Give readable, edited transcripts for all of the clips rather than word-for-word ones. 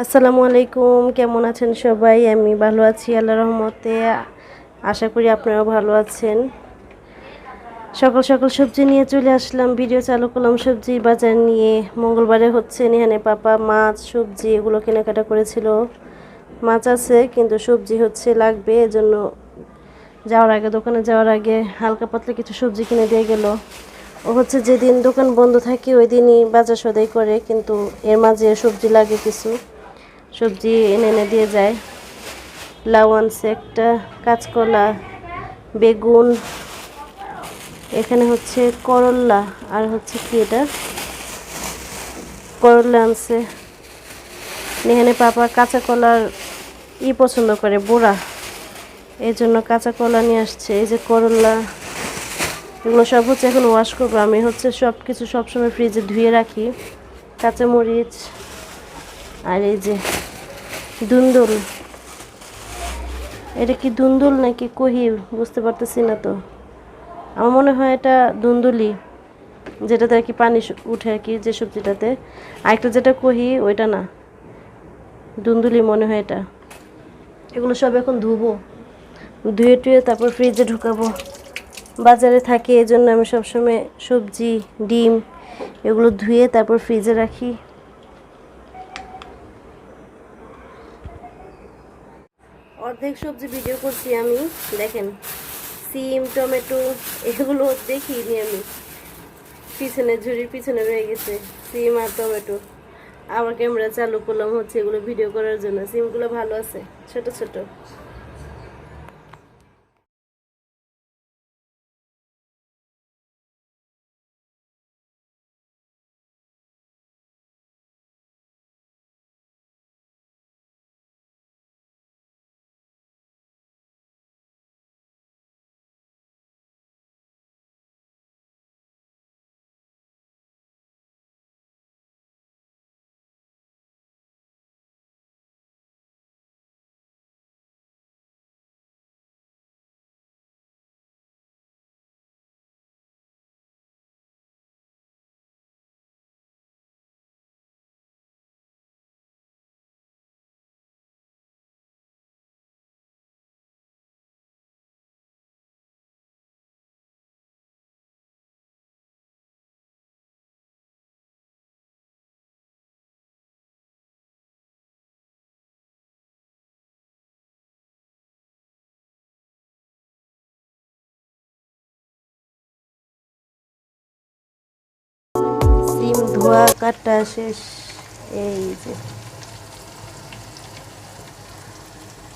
আসসালামু আলাইকুম, কেমন আছেন সবাই? আমি ভালো আছি আল্লাহর রহমতে। আশা করি আপনারাও ভালো আছেন। সকাল সকাল সবজি নিয়ে চলে আসলাম, ভিডিও চালু করলাম সবজি বাজার নিয়ে। মঙ্গলবারে হচ্ছে নিহানে পাপা মাছ সবজি এগুলো কেনাকাটা করেছিল। মাছ আছে কিন্তু সবজি হচ্ছে লাগবে, এজন্য দোকানে যাওয়ার আগে হালকা পাতলা কিছু সবজি কিনে দিয়ে গেল। ও হচ্ছে যেদিন দোকান বন্ধ থাকে ওই দিনই বাজার সদাই করে, কিন্তু এর মাঝে সবজি লাগে কিছু, সবজি এনে এনে দিয়ে যায়। লাউ আনছে একটা, কাঁচকলা, বেগুন, এখানে হচ্ছে করল্লা, আর হচ্ছে কি এটা করল্লা আনছে। এখানে পাপা কাঁচা কলার পছন্দ করে বুড়া, এই জন্য কাঁচা কলা নিয়ে আসছে। এই যে করল্লা, এগুলো সব হচ্ছে এখন ওয়াশ করবো। আমি হচ্ছে সব কিছু সবসময় ফ্রিজে ধুয়ে রাখি। কাঁচামরিচ, আর এই যে দুন্দুল, এটা কি দুন্দুল নাকি কহি বুঝতে পারতেছি না তো। আমার মনে হয় এটা দুন্দুলি, যেটাতে আর কি পানি উঠে আর কি, যে সবজিটাতে। আরেকটা যেটা কহি ওইটা না, দুন্দুলি মনে হয় এটা। এগুলো সব এখন ধুবো, ধুয়ে টুয়ে তারপর ফ্রিজে ঢুকাবো। বাজারে থাকে এই জন্য আমি সবসময় সবজি, ডিম এগুলো ধুয়ে তারপর ফ্রিজে রাখি। অর্ধেক সবজি ভিডিও করছি আমি, দেখেন। সিম, টমেটো এগুলো দেখিনি আমি, পিছনে ঝুড়ির পিছনে রয়ে গেছে সিম আর টমেটো। আবার ক্যামেরা চালু করলাম হচ্ছে এগুলো ভিডিও করার জন্য। সিমগুলো ভালো আছে, ছোট ছোট। সিম ধোয়া কাটা শেষ। এই যে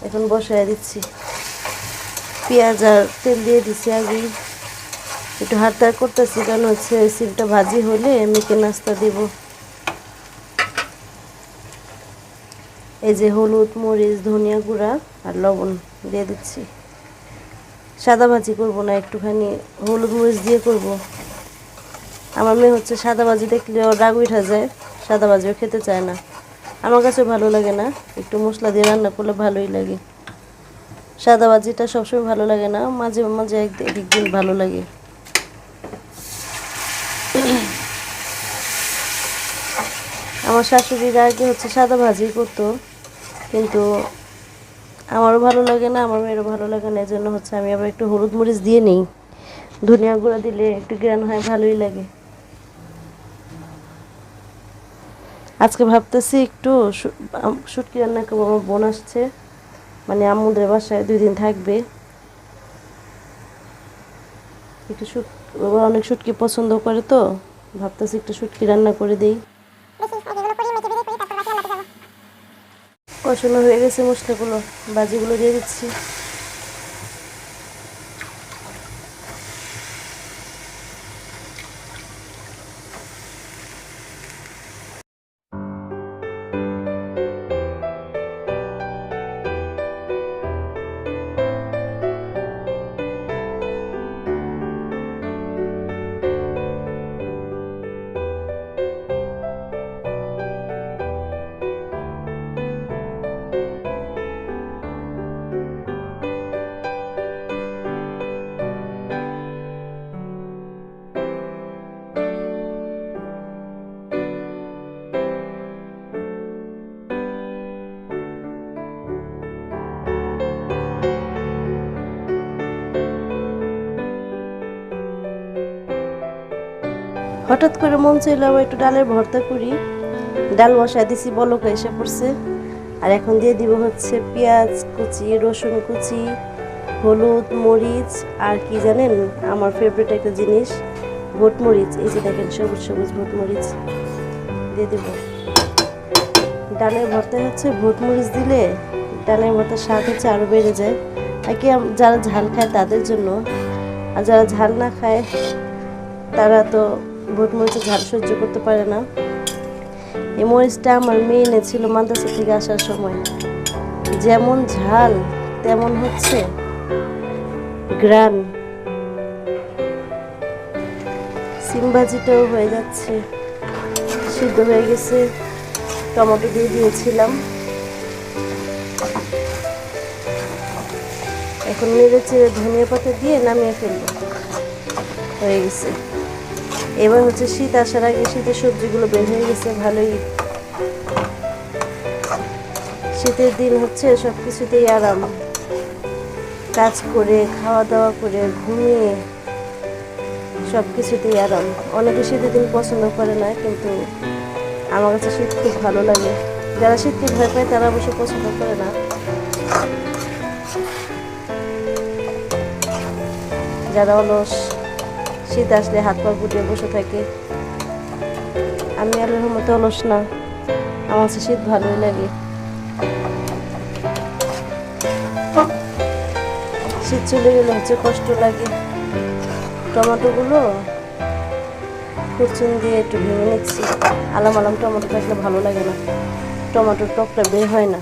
এখন বসায় দিচ্ছি, পেঁয়াজ আর তেল দিয়ে দিচ্ছি আগেই। একটু হাতটা করতেছি কারণ হচ্ছে সিমটা ভাজি হলে মেয়েকে নাস্তা দিব। এই যে হলুদ, মরিচ, ধনিয়া গুঁড়া আর লবণ দিয়ে দিচ্ছি। সাদা ভাজি করবো না, একটুখানি হলুদ মরিচ দিয়ে করব। আমার মেয়ে হচ্ছে সাদা ভাজি দেখলে ওর রাগ উঠা যায়, সাদা ভাজিও খেতে চায় না। আমার কাছেও ভালো লাগে না, একটু মশলা দিয়ে রান্না করলে ভালোই লাগে। সাদা ভাজিটা সবসময় ভালো লাগে না, মাঝে মাঝে একদিন ভালো লাগে। আমার শাশুড়িরা আগে হচ্ছে সাদা ভাজি করতো, কিন্তু আমারও ভালো লাগে না, আমার মেয়েরও ভালো লাগে না। এই জন্য হচ্ছে আমি আবার একটু হলুদ মরিচ দিয়ে নিই, ধনিয়া গুঁড়া দিলে একটু গ্রান হয়, ভালোই লাগে। আজকে ভাবতেছি একটু শুটকি রান্না করবো। আমার বোন আসছে, মানে আম্মুদের বাসায় 2 দিন থাকবে। একটু ওরা অনেক শুটকি পছন্দ করে, তো ভাবতেছি একটু শুটকি রান্না করে দিই। কষানো হয়ে গেছে মশলাগুলো, ভাজিগুলো দিয়ে দিচ্ছি। হঠাৎ করে মন চাইলো আবার একটু ডালের ভর্তা করি, ডাল বসায় দিছি, বলক এসে পড়ছে। আর এখন দিয়ে দিব হচ্ছে পেঁয়াজ কুচি, রসুন কুচি, হলুদ, মরিচ, আর কি জানেন আমার ফেভারিট একটা জিনিস, ভোটমরিচ। এই যে দেখেন সবুজ সবুজ ভোটমরিচ দিয়ে দেব। ডালের ভর্তায় হচ্ছে ভোটমরিচ দিলে ডালের ভর্তার স্বাদ হচ্ছে আরও বেড়ে যায়। আর কি যারা ঝাল খায় তাদের জন্য, আর যারা ঝাল না খায় তারা তো ভোটমরিচের ঝাল সহ্য করতে পারে না। এই মরিচটা আমার মেয়ে এনেছিল মাদ্রাসা থেকে আসার সময়, যেমন ঝাল তেমন হচ্ছে গ্রান। সিম ভাজিটাও হয়ে যাচ্ছে, সিদ্ধ হয়ে গেছে, টমেটো দিয়ে দিয়েছিলাম। এখন নেড়ে চেড়ে ধনিয়া পাতা দিয়ে নামিয়ে ফেলবো, হয়ে গেছে। এবার হচ্ছে শীত আসার আগে শীতের সবজিগুলো বের হয়ে গেছে ভালোই। শীতের দিন হচ্ছে সব কিছুতেই আরাম, কাজ করে খাওয়া দাওয়া করে ঘুমিয়ে সব কিছুতেই আরাম। অনেকে শীতের দিন পছন্দ করে না, কিন্তু আমার কাছে শীত খুব ভালো লাগে। যারা শীতকে ভয় পায় তারা অবশ্য পছন্দ করে না। যারা অলস, শীত আসলে হাত পা গুটিয়ে বসে থাকে, আমি আল্লাহর মতো অলস না, আমার কাছে শীত ভালোই লাগে। শীত চলে গেলে হচ্ছে কষ্ট লাগে। টমেটোগুলো কুচুন দিয়ে একটু ভেঙে নিচ্ছি। আলাম আলাম টমেটো থাকলে ভালো লাগে না, টমেটোর টকটা বের হয় না।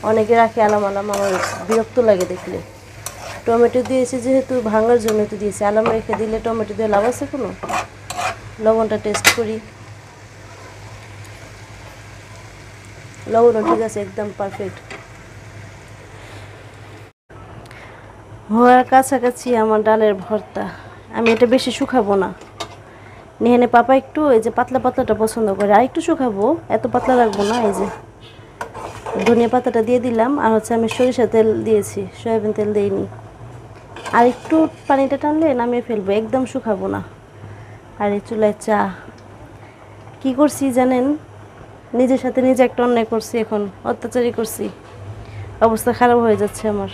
অনেকে রাখে আলাম আলাম, আমার বিরক্ত লাগে দেখলে। টমেটো দিয়েছি যেহেতু ভাঙার জন্য তো দিয়েছি, আলাম রেখে দিলে টমেটো দিয়ে লাভ আছে কোনো? লবণটা টেস্ট করি, লবণও ঠিক আছে, একদম পারফেক্ট। হওয়ার কাছাকাছি আমার ডালের ভর্তা। আমি এটা বেশি শুকাবো না, নেহানে পাপা একটু এই যে পাতলা পাতলাটা পছন্দ করে, আর একটু শুকাবো, এত পাতলা রাখবো না। এই যে ধনিয়া পাতাটা দিয়ে দিলাম, আর হচ্ছে আমি সরিষা তেল দিয়েছি, সয়াবিন তেল দিইনি। আর একটু পানিটা টানলে নামিয়ে ফেলবো, একদম শুকাবো না। আর এই চুলায় চা কি করছি জানেন, নিজের সাথে নিজে একটা অন্যায় করছি, এখন অত্যাচারই করছি, অবস্থা খারাপ হয়ে যাচ্ছে আমার।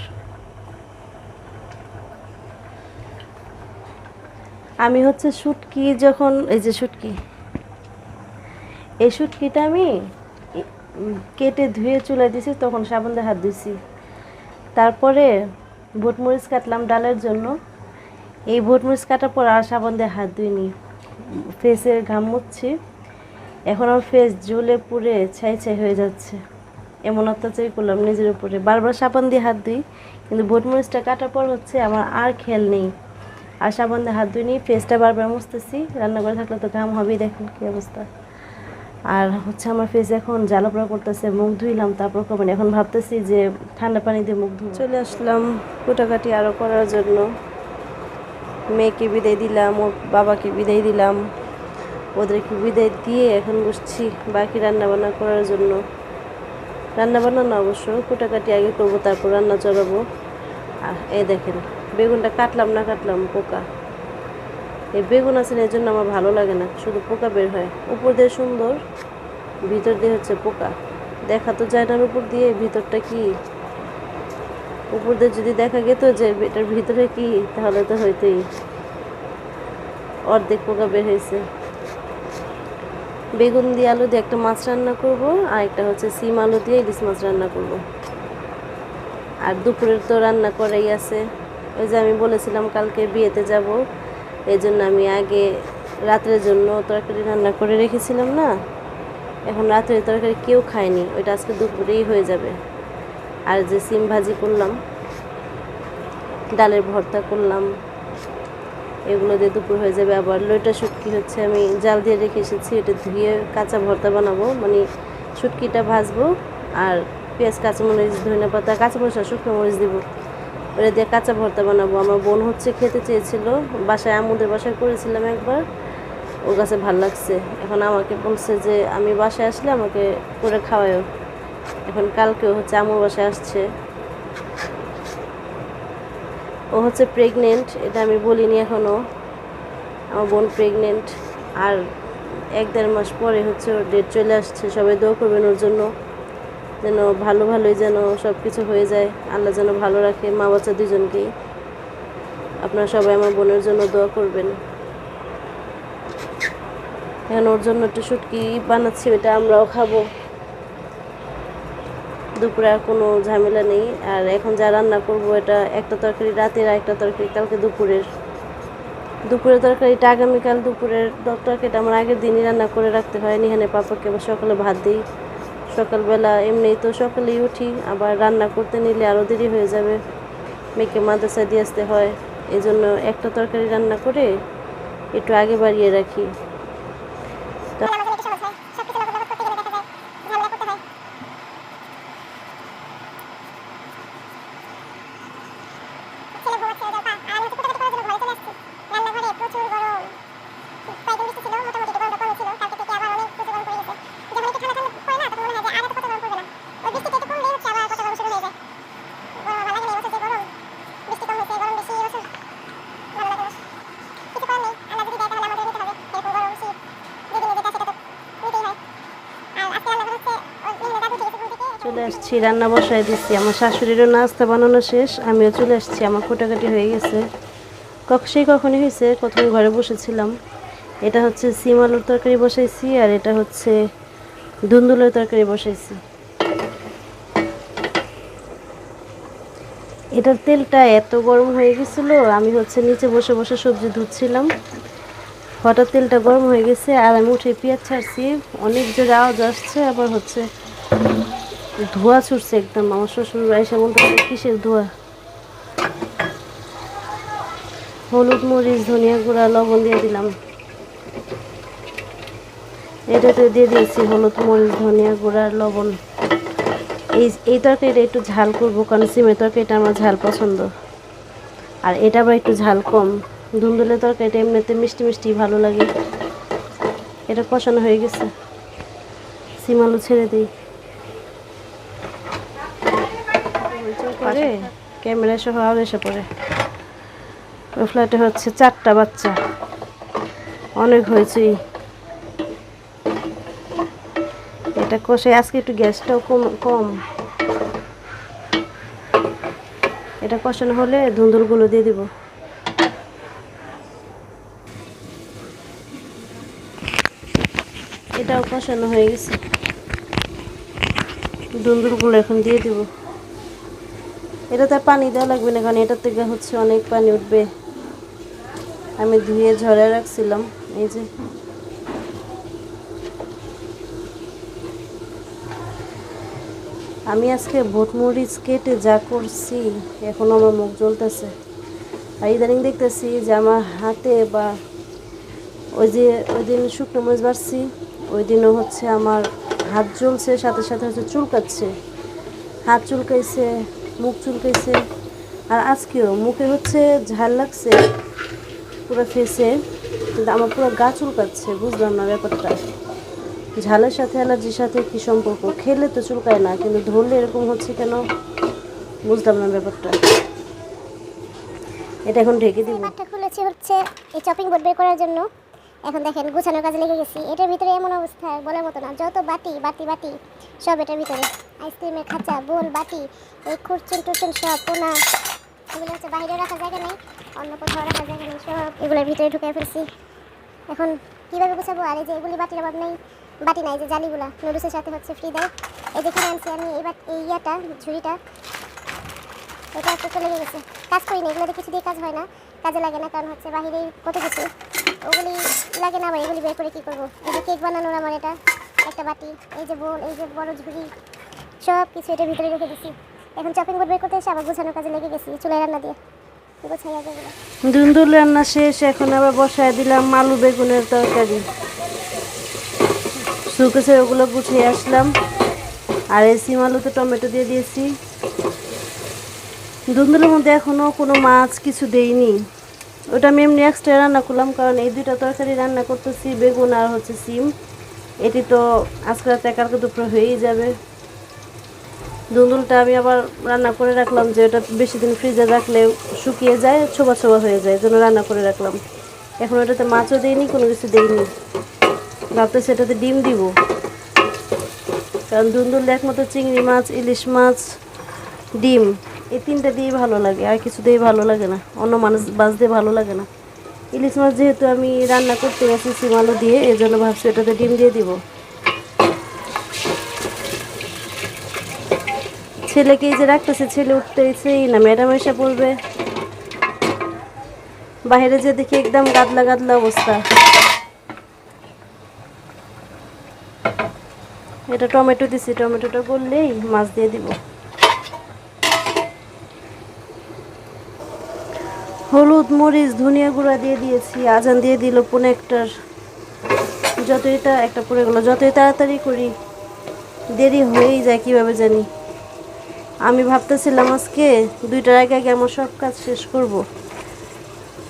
আমি হচ্ছে শুটকি, যখন এই যে শুটকি, এই শুটকিটা আমি কেটে ধুয়ে চুলায় দিয়েছি, তখন সাবান দিয়ে হাত ধুইছি। তারপরে ভোটমরিচ কাটলাম ডালের জন্য, এই ভোটমরিচ কাটার পর আর সাবান দিয়ে হাত ধুইনি, ফেসের ঘাম মুছছি। এখন আমার ফেস জ্বলে পুড়ে ছাই ছাই হয়ে যাচ্ছে, এমন অত্যাচার করলাম নিজের উপরে। বারবার সাবান দিয়ে হাত ধুই, কিন্তু ভোটমরিচটা কাটার পর হচ্ছে আমার আর খেয়াল নেই, আর সাবান দিয়ে হাত ধুইনি, ফেসটা বারবার মুছতেছি। রান্নাঘরে থাকলে তো ঘাম হবেই, দেখেন কী অবস্থা। আর হচ্ছে আমার ফেস এখন জ্বালাপোড়া করতেছে, মুখ ধুইলাম তারপর কমেন, এখন ভাবতেছি যে ঠান্ডা পানি দিয়ে মুখ ধুই। চলে আসলাম কুটাকাটি আরও করার জন্য। মেয়েকে বিদায় দিলাম, ওর বাবাকে বিদায় দিলাম, ওদেরকে বিদায় দিয়ে এখন বসছি বাকি রান্নাবান্না করার জন্য। রান্নাবান্না না, অবশ্য কুটাকাটি আগে করবো, তারপর রান্না চড়াবো। আর এই দেখেন বেগুনটা কাটলাম না কাটলাম পোকা। এই বেগুন আছেন এর জন্য আমার ভালো লাগে না, শুধু পোকা বের হয়। উপর দিয়ে সুন্দর, ভিতর দিয়ে হচ্ছে পোকা, দেখা তো যায় না উপর দিয়ে ভিতরটা কি। উপর দিয়ে যদি দেখা গেত যে এটার ভিতরে কি, তাহলে তো হয়তোই অর্ধেক পোকা বের হয়েছে। বেগুন দিয়ে আলু দিয়ে একটা মাছ রান্না করব, আর একটা হচ্ছে সিম আলু দিয়ে ইলিশ মাছ রান্না করব। আর দুপুরের তো রান্না করাই আছে। ওই যে আমি বলেছিলাম কালকে বিয়েতে যাব, এই জন্য আমি আগে রাত্রের জন্য তরকারি রান্না করে রেখেছিলাম না, এখন রাত্রের তরকারি কেউ খায়নি, ওইটা আজকে দুপুরেই হয়ে যাবে। আর যে সিম ভাজি করলাম, ডালের ভর্তা করলাম, এগুলো দিয়ে দুপুর হয়ে যাবে। আবার লইটা শুটকি হচ্ছে আমি জাল দিয়ে রেখে এসেছি, এটা ধুয়ে কাঁচা ভর্তা বানাবো, মানে শুটকিটা ভাজবো আর পেঁয়াজ কাঁচামরিচ ধনিয়া পাতা কাঁচামরিচ আর শুকনো মরিচ দিব, ওটা দিয়ে কাঁচা ভর্তা বানাবো। আমার বোন হচ্ছে খেতে চেয়েছিল, বাসায় আমুদের বাসায় করেছিলাম একবার, ওর কাছে ভালো লাগছে। এখন আমাকে বলছে যে আমি বাসায় আসলে আমাকে করে খাওয়ায়ও। এখন কালকেও হচ্ছে আমুর বাসায় আসছে, ও হচ্ছে প্রেগনেন্ট, এটা আমি বলিনি এখনও। আমার বোন প্রেগনেন্ট, আর 1-1.5 মাস পরে হচ্ছে ওর ডেট চলে আসছে। সবাই দোয়া করবেন ওর জন্য, যেন ভালোই যেন সব কিছু হয়ে যায়, আল্লাহ যেন ভালো রাখে মা বাচ্চা দুজনকেই। আপনারা সবাই আমার বোনের জন্য দোয়া করবেন। এখন ওর জন্য একটু শুটকি বানাচ্ছি, ওটা আমরাও খাবো। দুপুরে আর কোনো ঝামেলা নেই। আর এখন যা রান্না করবো, এটা একটা তরকারি রাতের, আর একটা তরকারি কালকে দুপুরের তরকারিটা আগামীকাল দুপুরের তরকারিটা আমার আগের দিনই রান্না করে রাখতে হয়। এখানে পাপাকে আবার সকালে ভাত দিই। সকালবেলা এমনি তো সকালেই উঠি, আবার রান্না করতে নিলে আরও দেরি হয়ে যাবে, মেয়েকে মাদ্রাসায় দিয়ে আসতে হয়। এই জন্য একটা তরকারি রান্না করে একটু আগে বাড়িয়ে রাখি। চলে আসছি, রান্না বসায় দিচ্ছি। আমার শাশুড়িরও নাস্তা বানানো শেষ, আমিও চলে আসছি। আমার কোটাকাটি হয়ে গেছে, কখনই হয়েছে, কতক্ষণ ঘরে বসেছিলাম। এটা হচ্ছে সিম আলুর তরকারি বসাইছি, আর এটা হচ্ছে ধুন্দুলের তরকারি বসাইছি। এটার তেলটা এত গরম হয়ে গেছিলো, আমি হচ্ছে নিচে বসে বসে সবজি ধুচ্ছিলাম, হঠাৎ তেলটা গরম হয়ে গেছে, আর আমি উঠে পেঁয়াজ ছাড়ছি। অনেক জোরে আওয়াজ আসছে, আবার হচ্ছে ধোঁয়া ছুটছে একদম। আমার শ্বশুর এসে বলতেছে কিসের ধোঁয়া। হলুদ, মরিচ, ধনিয়া গুঁড়া, লবণ দিয়ে দিলাম। এটাতে দিয়ে দিয়েছি হলুদ, মরিচ, ধনিয়া গুঁড়া, লবণ। এই তরকারিটা একটু ঝাল করবো, কারণ সিমের তরকারিটা আমার ঝাল পছন্দ, আর এটা আবার একটু ঝাল কম। ধুন্দুলের তরকারিটা এমনিতে মিষ্টি মিষ্টি ভালো লাগে। এটা কষানো হয়ে গেছে, সিম আলু ছেড়ে দিই। ক্যামেরা সহ আরও এসে পড়ে। ওই ফ্ল্যাটে হচ্ছে 4টা বাচ্চা, অনেক হয়েছে। এটা কষে আজকে একটু গ্যাসটাও কম। এটা কষানো হলে ধুন্দুলগুলো দিয়ে দিব। এটাও কষানো হয়ে গেছে, ধুন্দুলগুলো এখন দিয়ে দিব। এটাতে পানি দেওয়া লাগবে না, কারণ এটার থেকে হচ্ছে অনেক পানি উঠবে। আমি ধুয়ে ঝরে রাখছিলাম। এই যে আমি আজকে ভোটমরিচ কেটে যা করছি, এখন আমার মুখ জ্বলতেছে। আর ইদানিং দেখতেছি যে আমার হাতে, বা ওই দিন শুকনো মরিচ বাড়ছি, ওই দিনও হচ্ছে আমার হাত জ্বলছে, সাথে সাথে হচ্ছে চুলকাচ্ছে, হাত চুলকাইছে, মুখ চুলকাইছে। আর আজকেও মুখে হচ্ছে ঝাল লাগছে পুরো ফেসে, কিন্তু আমার পুরো গা চুলকাচ্ছে। বুঝলাম না ব্যাপারটা, ঝালের সাথে অ্যালার্জির সাথে কি সম্পর্ক? খেলে তো চুলকায় না, কিন্তু ধরলে এরকম হচ্ছে কেন বুঝলাম না ব্যাপারটা। এটা এখন ঢেকে দিব। পাটটা খুলেছি হচ্ছে এই চপিং বোর্ড বের করার জন্য। এখন দেখেন গুছানোর কাজে লেগে গেছি। এটার ভিতরে এমন অবস্থা বলার মতো না, যত বাটি সব এটার ভিতরে। আইসক্রিমের খাঁচা, বোল, বাটি, এই খুরচুন টুরচুন সব পোনা, এগুলো হচ্ছে বাইরে রাখা জায়গা নেই, অন্য কোথাও রাখা জায়গা নেই, সব এগুলোর ভিতরে ঢুকে ফেলছি। এখন কীভাবে গুছাবো? আর এই যে এগুলি বাটির অভাব নেই, বাটি নাই যে জালিগুলা নুডলসের সাথে হচ্ছে ফ্রি দেয়। এই যে কিনে আনছি আমি এই ইয়াটা, ঝুড়িটা, এটা একটু লেগে গেছে। কাজ করি না, এগুলো কিছু দিয়ে কাজ হয় না, কাজে লাগে না, কারণ হচ্ছে বাহিরে কত কিছু ওগুলি লাগে না। আবার এগুলি বের করে কী করবো? এই যে কেক বানানোর আমার এটা একটা বাটি, এই যে বোল, এই যে বড় ঝুড়ি, সব কিছু এটার ভিতরে রেখে দিচ্ছি। এখন চপিং বোর্ড বের করতে এসে আবার গুছানোর কাজে লেগে গেছি, চুলায় রান্না দিয়ে গোছাই আগে এগুলো। ধুন্দুল রান্না শেষ, এখন আবার বসায় দিলাম আলু বেগুনের তরকারি। শুকেছে ওগুলো গুছিয়ে আসলাম, আর এই সিম আলুতে টমেটো দিয়ে দিয়েছি। ধুন্দুলের মধ্যে এখনও কোনো মাছ কিছু দেইনি, ওটা আমি এমনি এক্সট্রা রান্না করলাম, কারণ এই দুইটা তরকারি রান্না করতেছি, বেগুন আর হচ্ছে সিম। এটি তো আজকে রাতে কালকে দুপুরে হয়েই যাবে। ধুন্দুলটা আমি আবার রান্না করে রাখলাম, যে ওটা বেশি দিন ফ্রিজে রাখলে শুকিয়ে যায়, ছোবা ছোবা হয়ে যায়, জন্য রান্না করে রাখলাম। এখন ওটাতে মাছও দেয়নি, কোনো কিছু দেয়নি। ভাবতেছি এটাতে ডিম দিব, কারণ ধুন্দুল একমাত্র চিংড়ি মাছ, ইলিশ মাছ, ডিম, এই তিনটা দিয়েই ভালো লাগে, আর কিছু দিয়ে ভালো লাগে না, অন্য মাছ দিয়ে ভালো লাগে না। ইলিশ মাছ যেহেতু আমি রান্না করতে গেছি সিম আলু দিয়ে, এই জন্য ভাবছি এটাতে ডিম দিয়ে দিব। ছেলেকে এই যে রাখতেছে, ছেলে উঠতেছেই না, ম্যাডাম এসে পড়বে। বাইরে যে দেখি একদম গাদলা গাদলা অবস্থা। এটা টমেটো দিছি, টমেটোটা করলেই মাছ দিয়ে দিব। হলুদ মরিচ ধনিয়া গুঁড়া দিয়ে দিয়েছি। আজান দিয়ে দিল 1:45। যতই তা একটা পড়ে গেলো, যতই তাড়াতাড়ি করি দেরি হয়েই যায় কীভাবে জানি। আমি ভাবতেছিলাম আজকে 2টার আগে আগে আমার সব কাজ শেষ করব,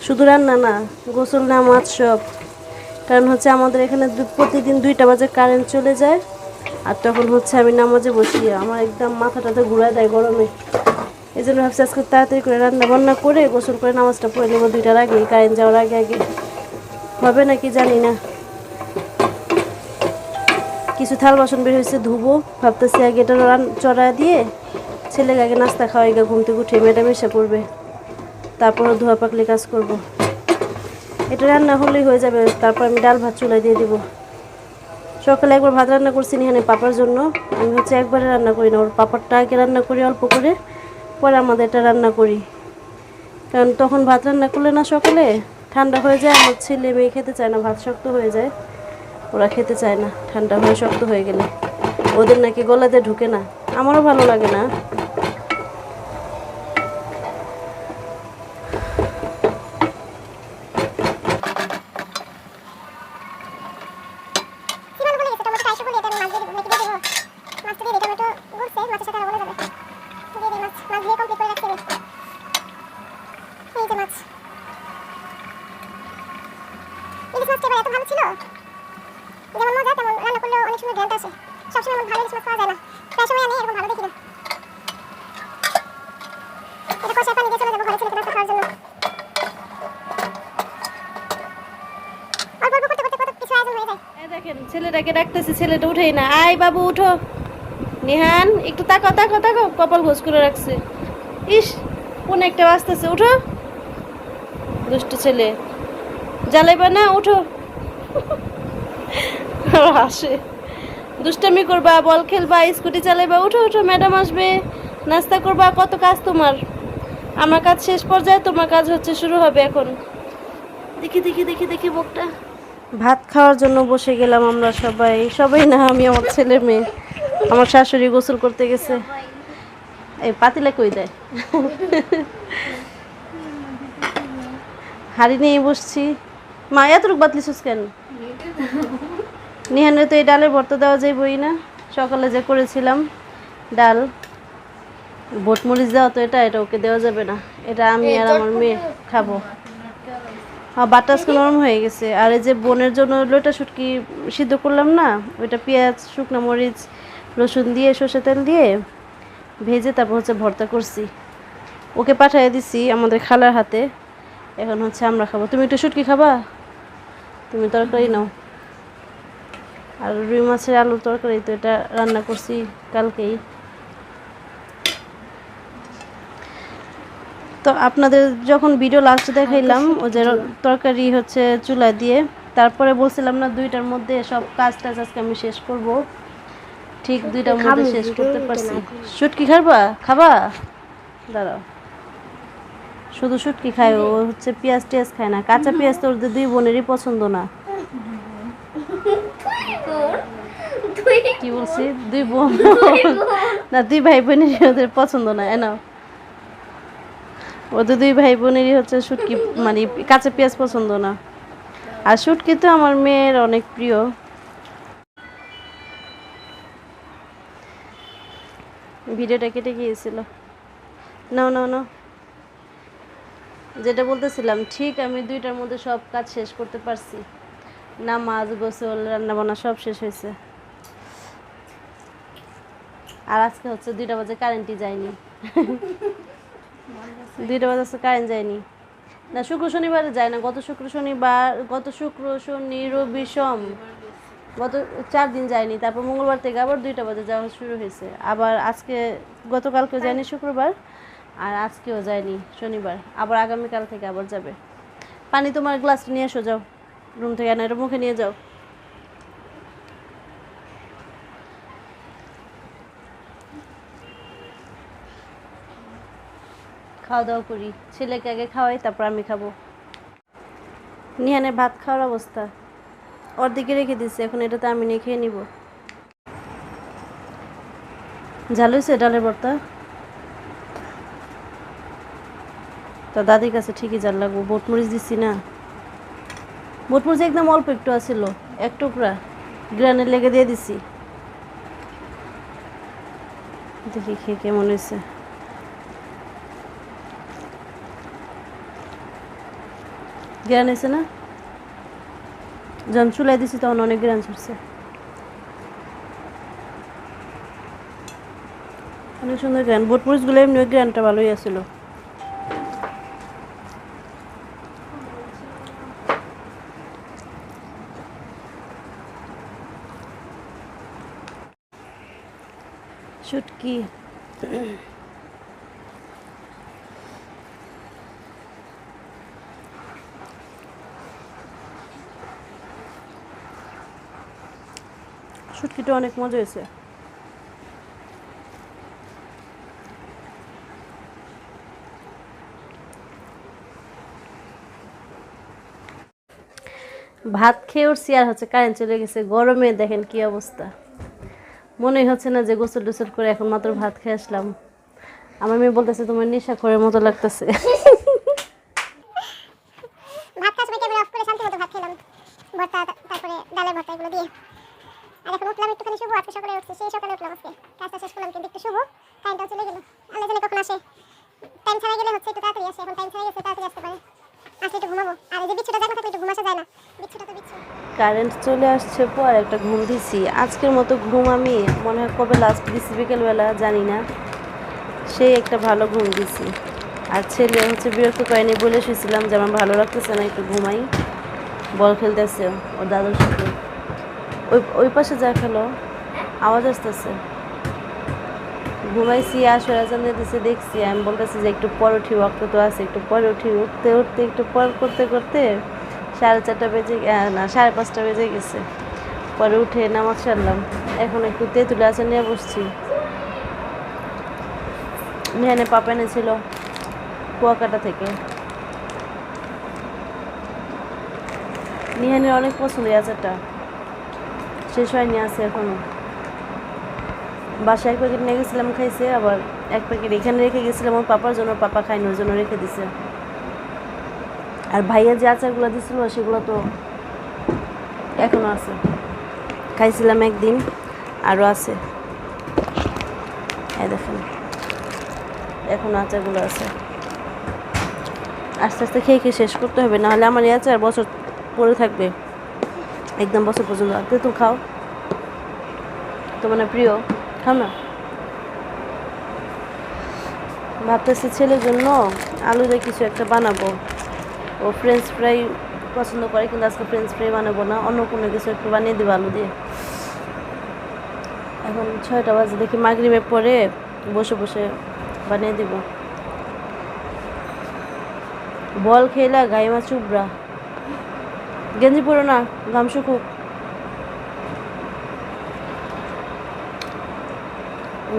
শুধু রান্না না, গোসল নামাজ সব। কারণ হচ্ছে আমাদের এখানে প্রতিদিন 2টা বাজে কারেন্ট চলে যায়, আর তখন হচ্ছে আমি নামাজে বসি, আমার একদম মাথাটাতে ঘুরা দেয় গরমে। এই জন্য ভাবছি আজকে তাড়াতাড়ি করে রান্না বান্না করে গোসল করে নামাজটা পড়ে নেবো 2টার আগে, কারেন্ট যাওয়ার আগে আগে। হবে নাকি জানি না। কিছু থাল বাসন বের হয়েছে, ধুবো। ভাবতেছি আগে এটা চড়া দিয়ে ছেলেকে আগে নাস্তা খাওয়াই, ঘুম থেকে উঠে ম্যাডাম এসে পড়বে, তারপরে ধোয়া পাকলে কাজ করব। এটা রান্না হলেই হয়ে যাবে, তারপর আমি ডাল ভাত চুলায় দিয়ে দিব। সকালে একবার ভাত রান্না করছি এখানে পাপার জন্য, আমি হচ্ছে একবারে রান্না করি না, ওর পাপারটা আগে রান্না করি অল্প করে, পরে আমাদের এটা রান্না করি। কারণ তখন ভাত রান্না করলে না সকালে ঠান্ডা হয়ে যায়, আমার ছেলে মেয়ে খেতে চায় না, ভাত শক্ত হয়ে যায়, ওরা খেতে চায় না ঠান্ডা হয়ে শক্ত হয়ে গেলে, ওদের নাকি গলাতে ঢুকে না, আমারও ভালো লাগে না। যেমন মজা তেমন রান্না করলেও অনেক সময় ধ্যান আসে, সবসময় এমন ভালো ইলিশ মাছ পাওয়া যায় না, প্রায় সময় আমি এরকম ভালো দেখি না। এটা কষার পানি দিয়ে চলে যাবো ঘরে ছেলেকে নাস্তা খাওয়ার জন্য। অল্প অল্প করতে করতে কত কিছু আয়োজন হয়ে যায়। দেখেন ছেলেটাকে ডাকতেছি, ছেলেটা উঠেই না। আয় বাবু উঠো, নিহান একটু তাকাও তাকাও তাকাও, কপাল ঘোষ করে রাখছে। ইস, কোন একটা আসতেছে, উঠো দুষ্ট ছেলে, জ্বালাইবা না, উঠো। আসে দুষ্টামি করবা, বল খেলবা, স্কুটি চালাইবা, উঠো উঠো, ম্যাডাম আসবে, নাস্তা করবা, কত কাজ তোমার। আমার কাজ শেষ পর্যায়ে, তোমার কাজ হচ্ছে শুরু হবে এখন। দেখি দেখি দেখি দেখি মুখটা। ভাত খাওয়ার জন্য বসে গেলাম আমরা সবাই, সবাই না, আমি আমার ছেলে মেয়ে। আমার শাশুড়ি গোসল করতে গেছে, এই পাতিলে কই দেয়। হাড়ি নিয়ে বসছি। মা এতটুকু বাতলিছিস কেন? নিহানের তো এই ডালের ভর্তা দেওয়া যাইবই না, সকালে যে করেছিলাম ডাল ভোটমরিচ দেওয়া, তো এটা ওকে দেওয়া যাবে না, এটা আমি আর আমার মেয়ে খাবো। বাটাসকে নরম হয়ে গেছে। আর এই যে বোনের জন্য লোটা শুটকি সিদ্ধ করলাম না, ওইটা পেঁয়াজ শুকনো মরিচ রসুন দিয়ে সর্ষে তেল দিয়ে ভেজে তারপর হচ্ছে ভর্তা করছি, ওকে পাঠিয়ে দিছি আমাদের খালার হাতে। এখন হচ্ছে আমরা খাবো। তুমি একটু শুটকি খাবা? তুমি তরকারি নাও। আর রুই মাছের আলুর তরকারি তো এটা রান্না করছি কালকেই। তো আপনাদের যখন ভিডিও লাস্ট দেখাইলাম ও যে তরকারি হচ্ছে চুলা দিয়ে, তারপরে বলছিলাম না 2টার মধ্যে সব কাজ টাজ আজকে আমি শেষ করব, ঠিক 2টার মধ্যে শেষ করতে পারছি। শুটকি খাবা? দাঁড়াও, শুধু শুটকি খায় ও, হচ্ছে পেঁয়াজ টিয়াজ খায় না, কাঁচা পেঁয়াজ তো ওদের 2 বোনেরই পছন্দ না। কি বলছি? 2 বোন না, 2 ভাই বোনেরই ওদের পছন্দ না, এনাও ওদের 2 ভাই বোনেরই হচ্ছে শুটকি, মানে কাঁচা পেঁয়াজ পছন্দ না। আর শুটকি তো আমার মেয়ের অনেক প্রিয়। ভিডিওটা কেটে গিয়েছিল। নাও নাও নাও, যেটা বলতেছিলাম, ঠিক আমি 2টার মধ্যে সব কাজ শেষ করতে পারছি, নামাজ গোসল রান্না বান্না সব শেষ হয়েছে। আর আজকে হচ্ছে 2টা বাজে কারেন্টই যায়নি। 2টা বাজে কারেন্ট যায়নি, না, শুক্র শনিবারে যায় না। গত শুক্র শনিবার, গত শুক্র শনি রবি সোম, গত 4 দিন যায়নি। তারপর মঙ্গলবার থেকে আবার 2টা বাজে যাওয়া শুরু হয়েছে। আবার আজকে, গতকালকেও যায়নি শুক্রবার, আর আজকেও যায়নি শনিবার। আবার আগামীকাল থেকে আবার যাবে। পানি তোমার গ্লাসটা নিয়ে এসো, যাও রুম থেকে, না এটা মুখে নিয়ে যাও। খাওয়া দাওয়া করি, ছেলেকে আগে খাওয়াই, তারপর আমি খাবো। নিহানের ভাত খাওয়ার অবস্থা, অর্ধেকে রেখে দিচ্ছে, এখন এটাতে আমি নিয়ে খেয়ে নিব। ঝাল হয়েছে ডালের ভর্তা? তো দাদির কাছে ঠিকই জাল লাগবো, বোটমরিচ দিচ্ছি না। বোটমরিচ একদম অল্প একটু আছিল, এক টুকরা গ্রানের লেগে দিয়ে দিছি। দেখি খেয়ে কেমন হয়েছে। গ্রান হয়েছে না? যখন চুলাই দিছি তখন অনেক গ্রান ছুটছে, অনেক সুন্দর গ্রান। বোটমরিচগুলো এমনি গ্রানটা ভালোই আছিল। শুটকি শুটকিটা অনেক মজা হয়েছে। ভাত খেয়ে উঠছি আর হচ্ছে কারেন্ট চলে গেছে। গরমে দেখেন কি অবস্থা, মনেই হচ্ছে না যে গোসল টোসল করে এখন মাত্র ভাত খেয়ে আসলাম। আমার মেয়ে বলতেছে তোমার নেশা করে মতো লাগতেছে। ভাত খাওয়ার সময় ক্যামেরা অফ করে শান্তি মতো ভাত খেলাম, ভর্তা তারপরে ডালের ভর্তা এগুলো দিয়ে। আর এখন উঠলাম একটুখানি, শুভ আজকে সকালে উঠছি, সেই সকালে উঠলাম আজকে, কাজটা শেষ করলাম কিন্তু একটু শুভ কারেন্টটাও চলে গেল। আল্লাহ জানে কখন আসে, টাইম ছাড়া গেলে হচ্ছে একটু তাড়াতাড়ি আসে, এখন টাইম ছাড়া গেছে তাড়াতাড়ি আসতে পারে। আসলে একটু ঘুমাবো, আর এই যে বিচ্ছুটা জানা থাকলে একটু ঘুম আসা যায় না, বিচ্ছুটা তো বিচ্ছু। কারেন্ট চলে আসছে পর একটা ঘুম দিছি, আজকের মতো ঘুম আমি মনে হয় কবে লাস্ট দিছি, বিকেলবেলা জানি না, সেই একটা ভালো ঘুম দিছি। আর ছেলে হচ্ছে বিরক্ত করেনি বলে শুয়েছিলাম যে আমার ভালো লাগতেছে না, একটু ঘুমাই। বল খেলতেছে ওর দাদুর সাথে, ওই ওই পাশে যা খেলো, আওয়াজ আসতেছে। ঘুমাইছি, আসলে জানিয়ে দিছে, দেখছি। আমি বলতেছি যে একটু পর উঠি, ওয়াক্ত তো আছে, একটু পরে উঠি। উঠতে উঠতে একটু পর করতে করতে 4:30 বেজে, না 5:30 বেজে গেছে। পরে উঠে নামাজ সারলাম, এখন একটু তেঁতুল আচার নিয়ে বসছি। নিহানে পাপা এনেছিল কুয়াকাটা থেকে। নিহানের অনেক পছন্দ এই আচারটা, শেষ হয়নি, আছে এখনো। বাসায় 1 প্যাকেট নিয়ে গেছিলাম, খাইছে। আবার 1 প্যাকেট এখানে রেখে গেছিলাম ওর পাপার জন্য, পাপা খায়নি, ওর জন্য রেখে দিছে। আর ভাইয়া যে আচারগুলো দিছিল সেগুলো তো এখনো আছে, খাইছিলাম একদিন, আরও আছে। এই দেখেন এখনো আচারগুলো আছে। আস্তে আস্তে খেয়ে খেয়ে শেষ করতে হবে, নাহলে আমার এই আচার বছর পরে থাকবে, একদম বছর পর্যন্ত। তেঁতুল খাও, তো মানে প্রিয়, খাও না। ভাবতেছি ছেলের জন্য আলু দিয়ে কিছু একটা বানাবো। ও ফ্রেঞ্চ ফ্রাই পছন্দ করে, কিন্তু আজকে ফ্রেঞ্চ ফ্রাই বানাবো না, অন্য কোনো কিছু একটু বানিয়ে দেবো আলু দিয়ে। এখন 6টা বাজে, দেখি মাগরিবের পরে বসে বসে বানিয়ে দিব। বল খেলা গাইমা চুবরা, গেঞ্জি পরো না, ঘাম শুকুক।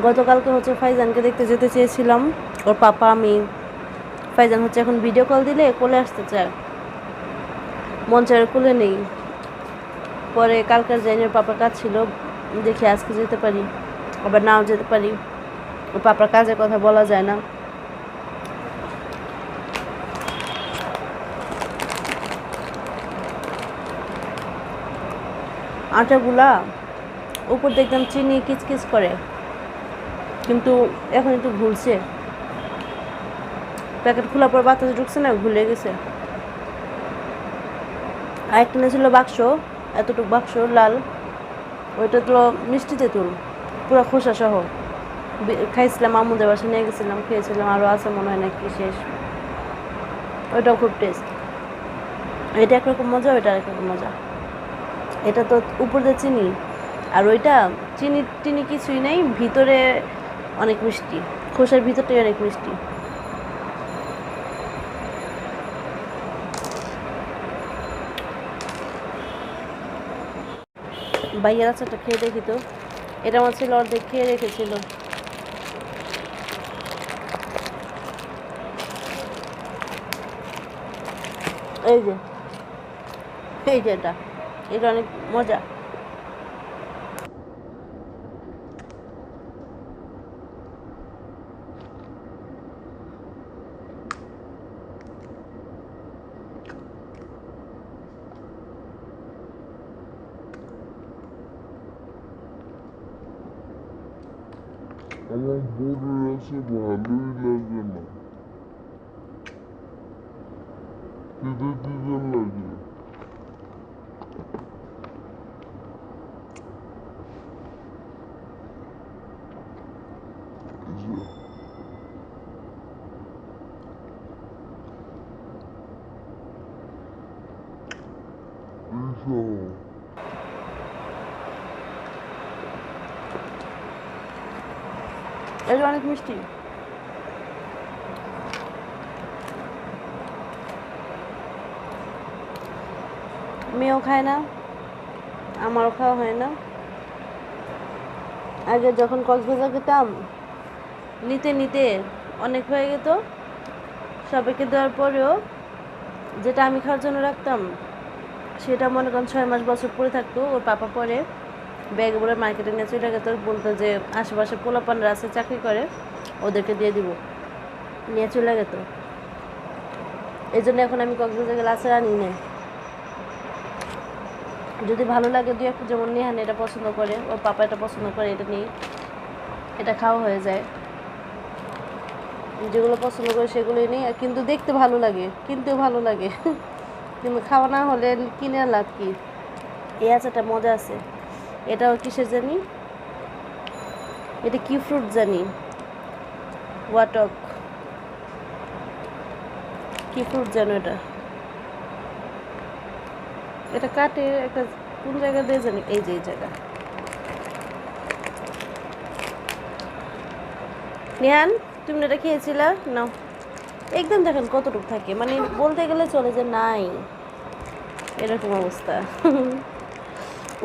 গতকালকে হচ্ছে ফাইজানকে দেখতে যেতে চেয়েছিলাম, ওর পাপা আমি। ফাইজান হচ্ছে এখন ভিডিও কল দিলে কোলে আসতে চায়, মঞ্চের কোলে নেই। পরে কালকার জাইনের পাপার কাজ ছিল, দেখি আজকে যেতে পারি, আবার নাও যেতে পারি। ওর পাপার কাজের কথা বলা যায় না। আটাগুলা উপর দেখতাম চিনি কিচকিচ করে, কিন্তু এখন একটু ঘুরছে। প্যাকেট খোলার পর বাতাস ঢুকছে না, ঘুলে গেছে। আর একটা ছিল বাক্স, এতটুকু বাক্স লাল, ওইটা তো মিষ্টি তেঁতুল, পুরো খোসা সহ। খাইছিলাম, আমুদের বাসা নিয়ে গেছিলাম, খেয়েছিলাম, আরও আছে মনে হয় নাকি শেষ। ওইটাও খুব টেস্ট। এটা একরকম মজা, ওইটা একরকম মজা। এটা তো উপর দিয়ে চিনি, আর ওইটা চিনি টিনি কিছুই নেই, ভিতরে অনেক মিষ্টি, খোসার ভিতরটাই অনেক মিষ্টি। ভাইয়ার আচারটা খেয়ে দেখি তো। এটা আমার ছেলে অর্ধেক খেয়ে রেখেছিল। এই যে এটা এটা অনেক মজা। আমার বোর্ডের আছে ভালোই লাগে না, দিতে দিতে লাগে। এটা অনেক মিষ্টি। মেয়েও খায় না, আমারও খাওয়া হয় না। আগে যখন কক্সবাজার যেতাম, নিতে নিতে অনেক হয়ে যেত, সবাইকে দেওয়ার পরেও যেটা আমি খাওয়ার জন্য রাখতাম সেটা মনে করেন 6 মাস বছর পরে থাকতো। ওর পাপা পরে ব্যাগে বলে মার্কেটে নিয়ে চলে গেত, বলতো যে আশেপাশে পোলাপানরা আছে চাকরি করে, ওদেরকে দিয়ে দিব, নিয়ে চলে গেত। এই জন্য এখন আমি কক্সবাজার গেলে আচার আনি না। যদি ভালো লাগে দুই একটা, যেমন নিহান এটা পছন্দ করে, ওর পাপা এটা পছন্দ করে, এটা নিই, এটা খাওয়া হয়ে যায়। যেগুলো পছন্দ করে সেগুলোই নিই। কিন্তু দেখতে ভালো লাগে, কিনতেও ভালো লাগে কিন্তু খাওয়া না হলে কিনে লাভ কি। এই আচারটা মজা আছে। এটাও কিসের জানি, এটা কি ফ্রুট জানি, ওয়াটক কি ফ্রুট জানো এটা। এটা কাটে একটা কোন জায়গা দিয়ে জানি, এই যে এই জায়গা। নিহান তুমি এটা খেয়েছিলা? না, একদম দেখেন কতটুকু থাকে, মানে বলতে গেলে চলে যে নাই, এরকম অবস্থা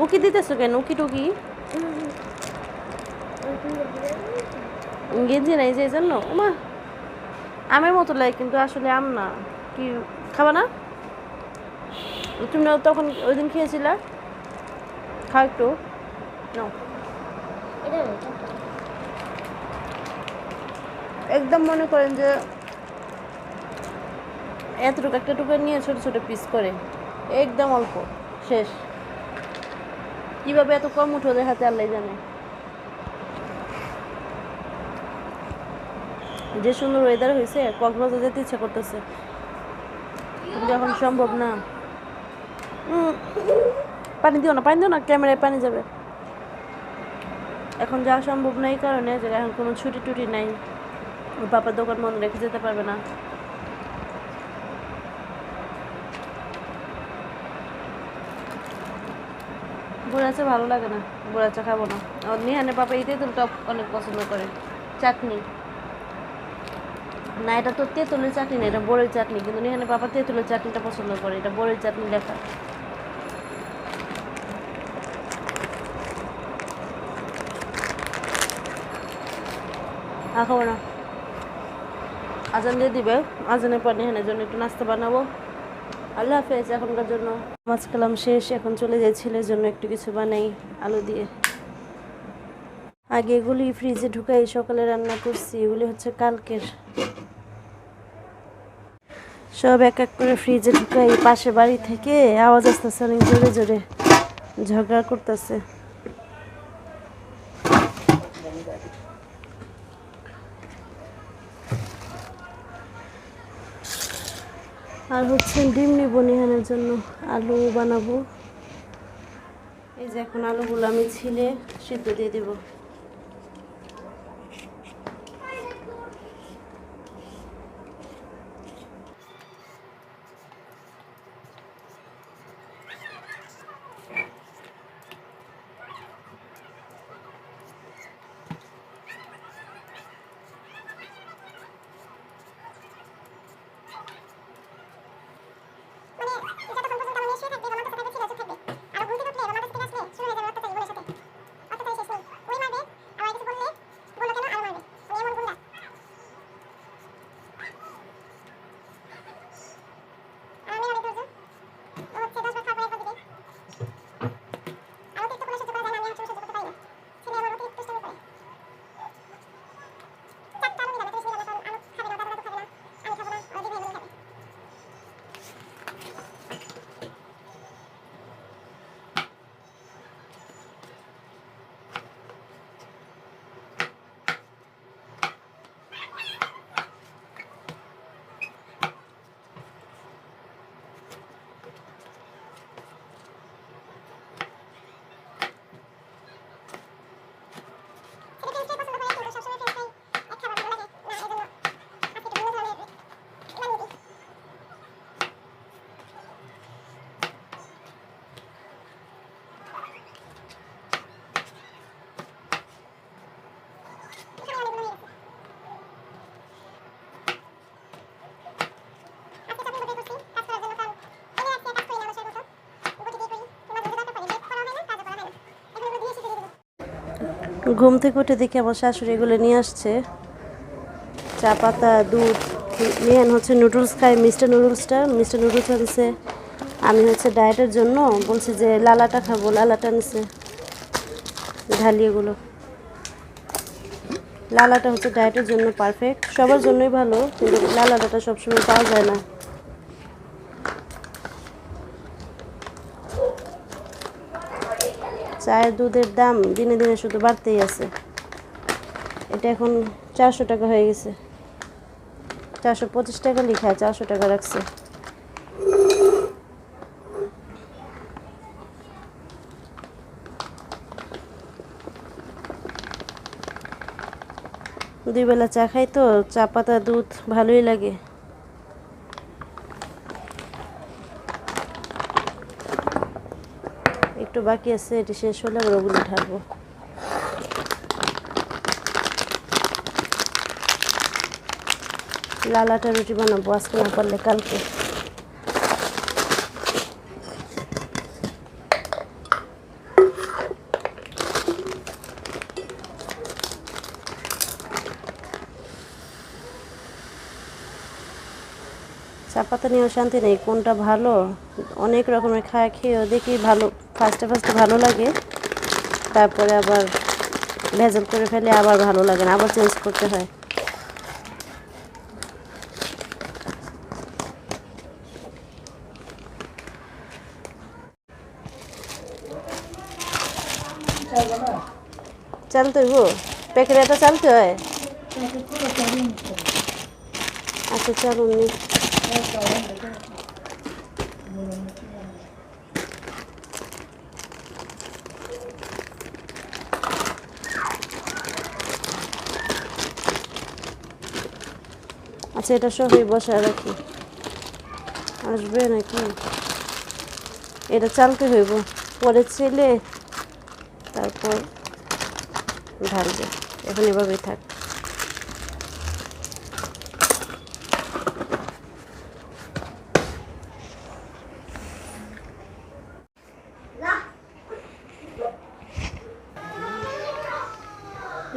উকি দিতেছো কেন? উকি টুকি গেঞ্জি নাই যে, এই জন্য। ওমা, আমের মতো লাগে কিন্তু আসলে আম না। কি খাবা না তুমি? তখন ওই দিন খেয়েছিলা, খাও একটু নাও। একদম মনে করেন যে এতটুকু একটা টুকরো নিয়ে ছোট ছোট পিস করে, একদম অল্প, শেষ। কিভাবে এত কম উঠো দেখাতে আল্লাহ জানে। যে সুন্দর ওয়েদার হয়েছে, কক্সবাজার যেতে ইচ্ছা করতেছে, কিন্তু এখন সম্ভব না। পানি দিও না, পানি দিও না, ক্যামেরায় পানি যাবে। এখন যাওয়া সম্ভব না এই কারণে যে এখন কোনো ছুটি টুটি নাই, ওর পাপার দোকান বন্ধ রেখে যেতে পারবে না। গুড় আচা ভালো লাগে না, গুড় আচা খাবো না। আর নিহানের পাপা এই তেঁতুলটা অনেক পছন্দ করে, চাটনি না, এটা তো তেঁতুলের চাটনি না, এটা বড়ির চাটনি, কিন্তু নিহানের পাপা তেঁতুলের চাটনিটা পছন্দ করে, এটা বড়ির চাটনি লেখা। খাবো না, আজান দিয়ে দিবে, আজানের পর নিহানের জন্য একটু নাস্তা বানাবো। আল্লাহ হাফেজ এখনকার জন্য। মাছ কালাম শেষ, এখন চলে যাই ছেলের জন্য একটু কিছু বানাই আলু দিয়ে। আগে এগুলি ফ্রিজে ঢুকাই, সকালে রান্না করছি, এগুলি হচ্ছে কালকের। সব এক এক করে ফ্রিজে ঢুকাই। পাশে বাড়ি থেকে আওয়াজ আসতেছে অনেক জোরে জোরে, ঝগড়া করতেছে। আর হচ্ছে ডিম নিব নিহানের জন্য, আলু বানাবো। এই যে এখন আলুগুলো আমি ছিলে সিদ্ধ দিয়ে দেব। ঘুম থেকে উঠে দেখি আমার শাশুড়ি এগুলো নিয়ে আসছে, চা পাতা, দুধ। নিয়ে হচ্ছে নুডলস খাই, মিস্টার নুডলস আনছে। আমি হচ্ছে ডায়েটের জন্য বলছি যে লালাটা খাবো, লালাটা নিছে ঢালি। এগুলো লালাটা হচ্ছে ডায়েটের জন্য পারফেক্ট, সবার জন্যই ভালো, কিন্তু লালাটা সবসময় পাওয়া যায় না। চায়ের দুধের দাম দিনে দিনে শুধু বাড়তেই আছে। এটা এখন 400 টাকা হয়ে গেছে, 425 টাকা লেখা, 400 টাকা রাখছে। দুই বেলা চা খাই তো, চা পাতা দুধ ভালোই লাগে। একটু বাকি আছে, এটি শেষ হলে আবার ওগুলো ঢালবো। লালাটা রুটি বানাবো আজকে, না পারলে কালকে। চা পাতা নিয়েও শান্তি নেই, কোনটা ভালো। অনেক রকমের খেয়েও দেখি ভালো, ফার্স্টে ভালো লাগে, তারপরে আবার ভেজাল করে ফেলে, আবার ভালো লাগে না, আবার চেঞ্জ করতে হয়। চালতে হইব, প্যাকেট এটা চালতে হয়। আচ্ছা চালুন নি। আচ্ছা এটা সবই বসায় রাখি, আসবে নাকি? এটা চালতে হইব, পরে ছেলে তারপর ঢালবে। এখন এভাবেই থাক।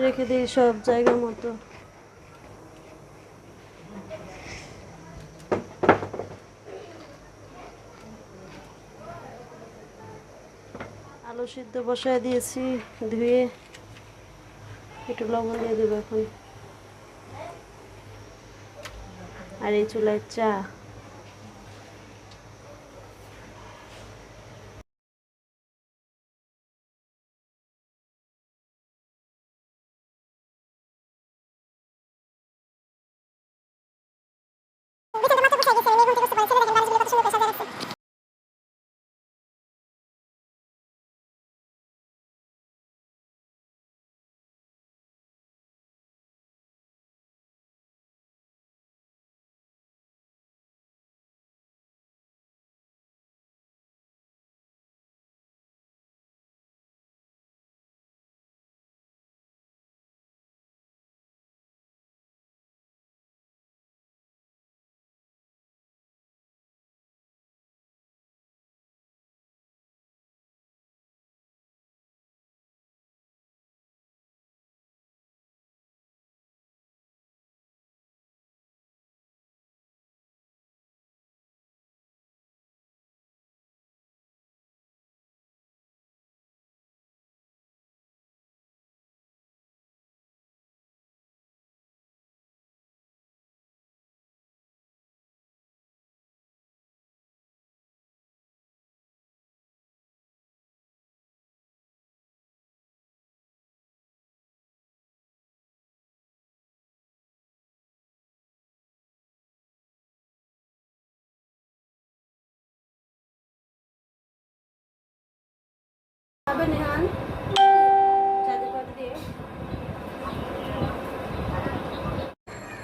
রেখে দিই সব জায়গার মতো। আলু সিদ্ধ বসায় দিয়েছি, ধুয়ে একটু লবণ দিয়ে দেবো এখন। আর এই চুলায় চা।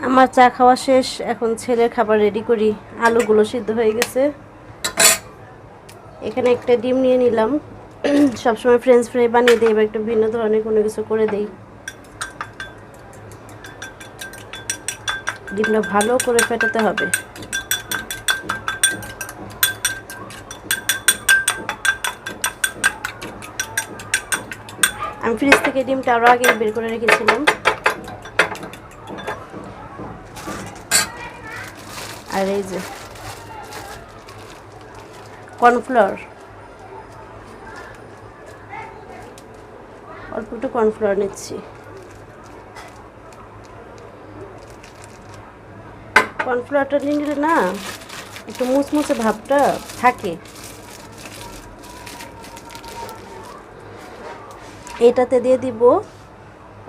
আমার চা খাওয়া শেষ, এখন ছেলের খাবার রেডি করি। আলুগুলো সিদ্ধ হয়ে গেছে, এখানে একটা ডিম নিয়ে নিলাম। সবসময় ফ্রেঞ্চ ফ্রাই বানিয়ে দিই, এবার একটু ভিন্ন ধরনের কোনো কিছু করে দিই। ডিমটা ভালো করে ফেটাতে হবে। আমি আমি ফ্রিজ থেকে ডিমটা আরও আগে বের করে রেখেছিলাম। আর এই যে কর্নফ্লাওয়ার, অল্প একটু কর্নফ্লাওয়ার নিচ্ছি। কর্নফ্লাওয়ারটা নিলে না একটু মুচমুচে ভাবটা থাকে। এটাতে দিয়ে দিব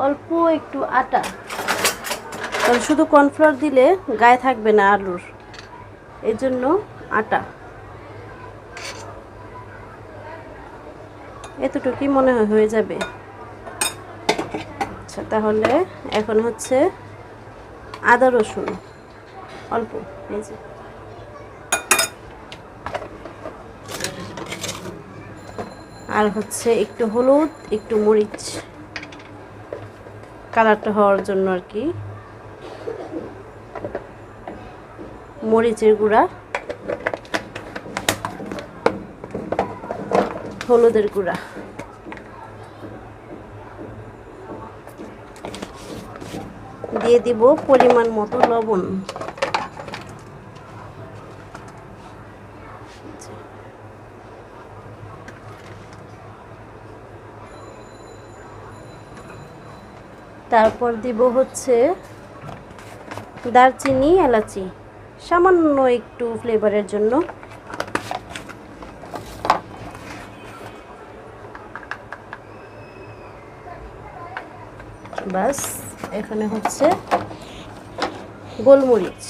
অল্প একটু আটা, কারণ শুধু কর্নফ্লাওয়ার দিলে গায়ে থাকবে না আলুর, এই জন্য আটা। এতটুকুই মনে হয় হয়ে যাবে। আচ্ছা, তাহলে এখন হচ্ছে আদা রসুন অল্প, এই যে আর হচ্ছে একটু হলুদ, একটু মরিচ, কালারটা হওয়ার জন্য আর কি। মরিচের গুঁড়া, হলুদের গুঁড়া, দিয়ে দিব পরিমাণ মতো লবণ। তারপর দিব হচ্ছে দারচিনি, এলাচি, সামান্য একটু ফ্লেভারের জন্য। বাস, এখানে হচ্ছে গোলমরিচ,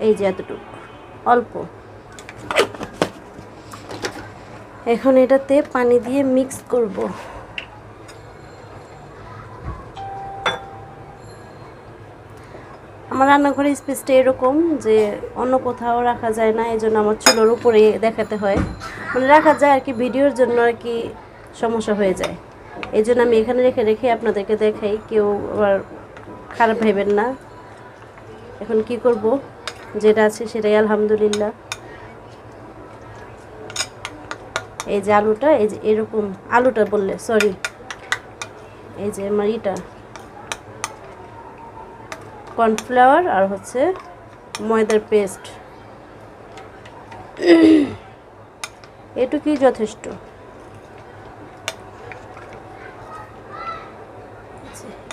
এই যে এতটুকু অল্প। এখন এটাতে পানি দিয়ে মিক্স করব। আমার রান্নাঘরের স্পেসটা এরকম যে অন্য কোথাও রাখা যায় না, এই জন্য আমার চুলোর উপরে দেখাতে হয়, মানে রাখা যায় আর কি, ভিডিওর জন্য আর কি সমস্যা হয়ে যায়। এই জন্য আমি এখানে রেখে রেখে আপনাদেরকে দেখাই, কেউ আবার খারাপ ভেবেন না। এখন কি করব, যেটা আছে সেটাই আলহামদুলিল্লাহ। এই যে আলুটা, এই যে এরকম আলুটা বললে সরি, এই যে আমার এটা কর্নফ্লাওয়ার আর হচ্ছে ময়দার পেস্ট, এটুকুই যথেষ্ট।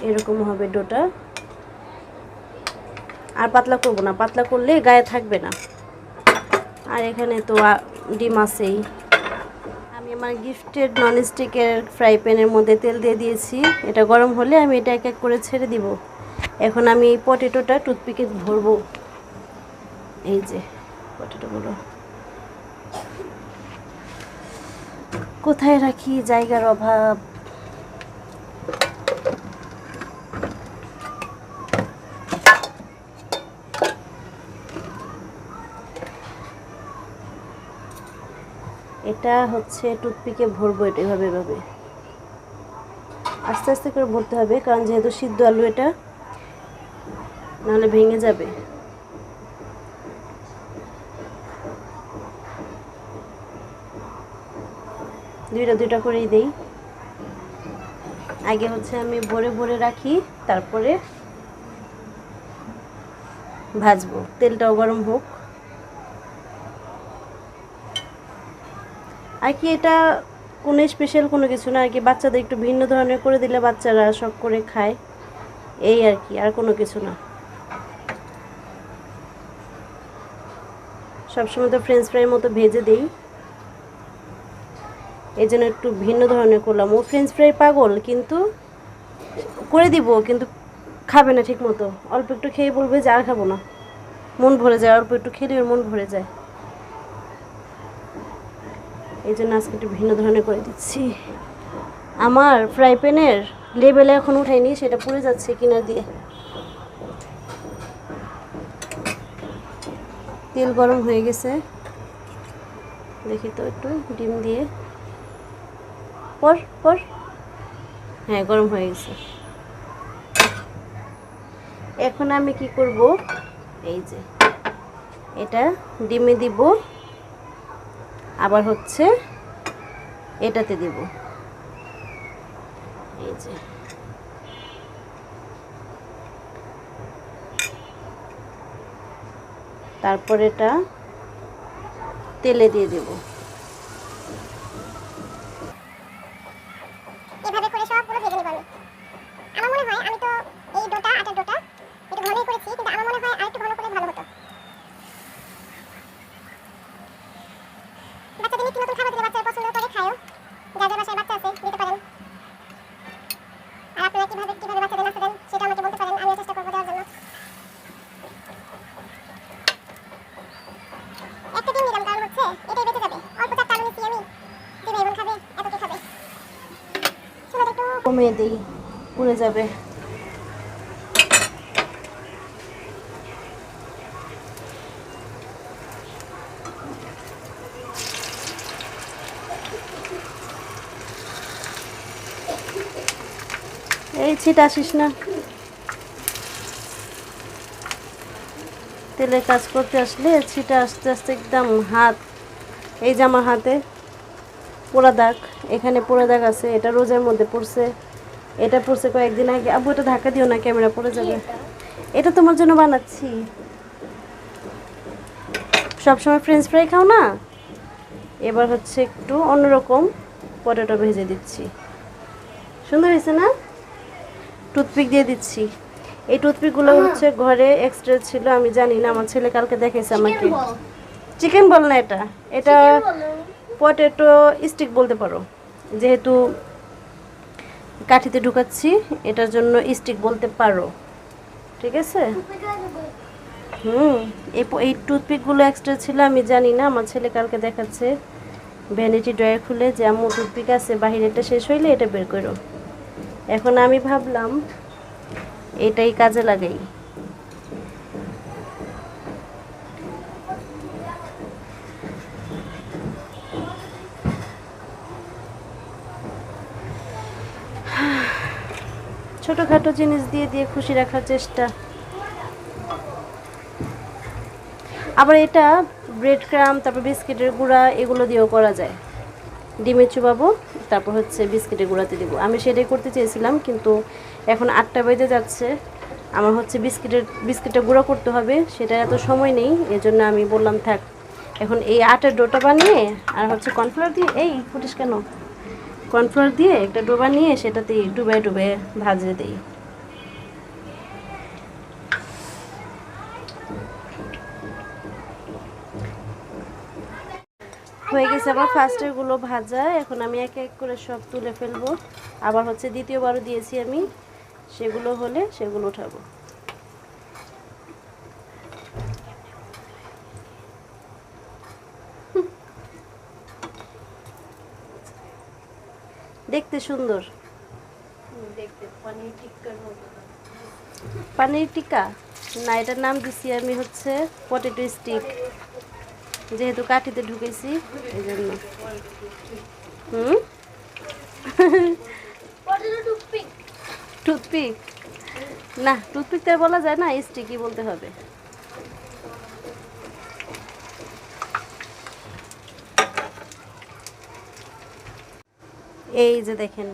এরকম হবে ডোটা, আর পাতলা করব না, পাতলা করলে গায়ে থাকবে না। আর এখানে তো ডিম আছেই। আমি আমার গিফটেড ননস্টিকের ফ্রাই প্যানের মধ্যে তেল দিয়ে দিয়েছি, এটা গরম হলে আমি এটা এক এক করে ছেড়ে দিব। এখন আমি এই পটেটোটা টুথপিকে ভরবো। এই যে পটেটোগুলো কোথায় রাখি, জায়গার অভাব। এটা হচ্ছে টুথপিকে ভরবো, এটা এভাবে এভাবে আস্তে আস্তে করে ভরতে হবে, কারণ যেহেতু সিদ্ধ আলু এটা, নাহলে ভেঙে যাবে। দুইটা দুইটা করেই দেই। আগে হচ্ছে আমি ভরে ভরে রাখি, তারপরে ভাজবো। তেলটাও গরম হোক। আর কি এটা কোনো স্পেশাল কোনো কিছু না আর কি, বাচ্চাদের একটু ভিন্ন ধরনের করে দিলে বাচ্চারা শখ করে খায়, এই আর কি, আর কোনো কিছু না। সবসময় তো ফ্রেঞ্চ ফ্রাইয়ের মতো ভেজে দিই, এই জন্য একটু ভিন্ন ধরনের করলাম। ও ফ্রেঞ্চ ফ্রাই পাগল, কিন্তু করে দিব, কিন্তু খাবে না ঠিক মতো। অল্প একটু খেয়ে বলবে যে আর খাবো না, মন ভরে যায়, অল্প একটু খেলে ওর মন ভরে যায়। এই জন্য আজকে একটু ভিন্ন ধরনের করে দিচ্ছি। আমার ফ্রাই প্যানের লেবেলে এখন উঠাইনি, সেটা পুড়ে যাচ্ছে কিনার দিয়ে। তেল গরম হয়ে গেছে, দেখি তো একটু ডিম দিয়ে পর পর, হ্যাঁ গরম হয়ে গেছে। এখন আমি কি করব, এই যে এটা ডিমে দিব, আবার হচ্ছে এটাতে দিব, এই যে তারপর এটা তেলে দিয়ে দেব। এভাবে করে সবগুলো ভেজে নেব আমি। আমার মনে হয় আমি তো এই ডোটা আটার ডোটা একটু ঘনই করেছি, কিন্তু আমার মনে হয় আরেকটু ঘন করলে ভালো হতো। বাচ্চাদের নিত্য নতুন খাবার দিলে বাচ্চারা পছন্দ করে খায়ও। যাদের বাসায় বাচ্চা আছে দিতে পারেন। আর আপনারা কিভাবে কিভাবে বাচ্চাদের নাস্তা দেন সেটা আমাকে বলতে পারেন, আমিও চেষ্টা করবো দেওয়ার জন্য। একটা ডিম দিলাম, কারণ হচ্ছে এটাই বেঁচে যাবে। অল্প চারটা আলু নিচ্ছি আমি, যে ভাই বোন খাবে এত কে খাবে। চুলাটা একটু কমিয়ে দিই, পুড়ে যাবে। এই ছিটা আসিস না, তেলে কাজ করতে আসলে ছিটা আস্তে আস্তে একদম হাত, এই যে আমার হাতে পোড়া দাগ, এখানে পোড়া দাগ আছে, এটা রোজের মধ্যে পড়ছে, এটা পড়ছে কয়েকদিন আগে। আব্বু এটা ধাক্কা দিও না, ক্যামেরা পড়ে যাবে। এটা তোমার জন্য বানাচ্ছি। সবসময় ফ্রেঞ্চ ফ্রাই খাও না, এবার হচ্ছে একটু অন্যরকম পটেটো ভেজে দিচ্ছি। সুন্দর হয়েছে না? টুথপিক দিয়ে দিচ্ছি। এই টুথপিকগুলো হচ্ছে ঘরে এক্সট্রা ছিল, আমি জানি না, আমার ছেলে কালকে দেখেছে আমাকে। চিকেন বল না, এটা এটা পটেটো স্টিক বলতে পারো, যেহেতু কাঠিতে ঢুকাচ্ছি এটার জন্য স্টিক বলতে পারো, ঠিক আছে? এই টুথপিকগুলো এক্সট্রা ছিল, আমি জানি না, আমার ছেলে কালকে দেখাচ্ছে ভ্যানিটি ড্রয়ার খুলে যে আম্মু টুথপিক আছে, বাহিরেটা শেষ হইলে এটা বের করো। এখন আমি ভাবলাম এটাই কাজে লাগাই। ছোটোখাটো জিনিস দিয়ে দিয়ে খুশি রাখার চেষ্টা। আবার এটা ব্রেড ক্রাম, তারপর বিস্কিটের গুঁড়া, এগুলো দিয়েও করা যায়। ডিমে চুবাবো, তারপর হচ্ছে বিস্কিটের গুঁড়াতে দেবো। আমি সেটাই করতে চেয়েছিলাম, কিন্তু এখন 8টা বেজে যাচ্ছে, আমার হচ্ছে বিস্কিটের গুঁড়া করতে হবে, সেটা এত সময় নেই, এজন্য আমি বললাম থাক, এখন এই আটার ডোটা বানিয়ে আর হচ্ছে কর্নফ্লাওয়ার দিয়ে, এই ফুটিস কেন, কর্নফ্লাওয়ার দিয়ে একটা ডো বানিয়ে সেটাতে ডুবে ডুবে ভাজে দিই। হয়ে গেছে আবার ফার্স্টেরগুলো ভাজা, এখন আমি এক এক করে সব তুলে ফেলবো। আবার হচ্ছে দ্বিতীয়বারও দিয়েছি আমি, সেগুলো হলে সেগুলো উঠাবো। দেখতে সুন্দর, দেখতে পনির টিক্কার মতো। পনির টিক্কা না, এটার নাম দিছি আমি হচ্ছে পটেটো স্টিক, যেহেতু কাঠিতে ঢুকেছি এই জন্য। টুথপিক না, টুথপিক তো আর বলা যায় না, স্টিকই বলতে হবে। এই যে দেখেন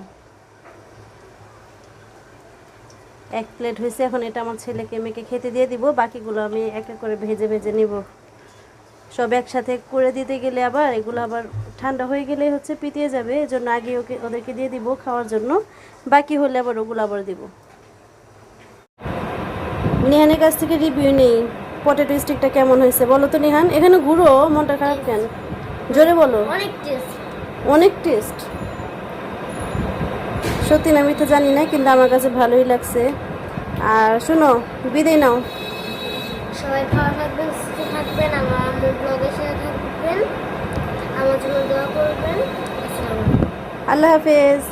এক প্লেট হয়েছে, এখন এটা আমার ছেলেকে মেয়েকে খেতে দিয়ে দিব, বাকিগুলো আমি এক এক করে ভেজে ভেজে নিব। সব একসাথে করে দিতে গেলে আবার এগুলো আবার ঠান্ডা হয়ে গেলে হচ্ছে পিতিয়ে যাবে, এজন্য আগে ওদেরকে দিয়ে দিব খাওয়ার জন্য, বাকি হলে আবার ওগুলো আবার দিব। নিহানের কাছ থেকে রিভিউ নেই, পটেটো স্টিকটা কেমন হয়েছে বলো তো নিহান। এখানে ঘুরো, মনটা খারাপ কেন, জোরে বলো। অনেক টেস্ট, অনেক টেস্ট। সত্যি না, আমি তো জানি না, কিন্তু আমার কাছে ভালোই লাগছে। আর শোনো, বিদায় নাও। সবাই ভালো থাকবেন, সুস্থ থাকবেন, আমার ব্লগের সাথে থাকবেন, আমার জন্য দোয়া করবেন। আল্লাহ হাফেজ।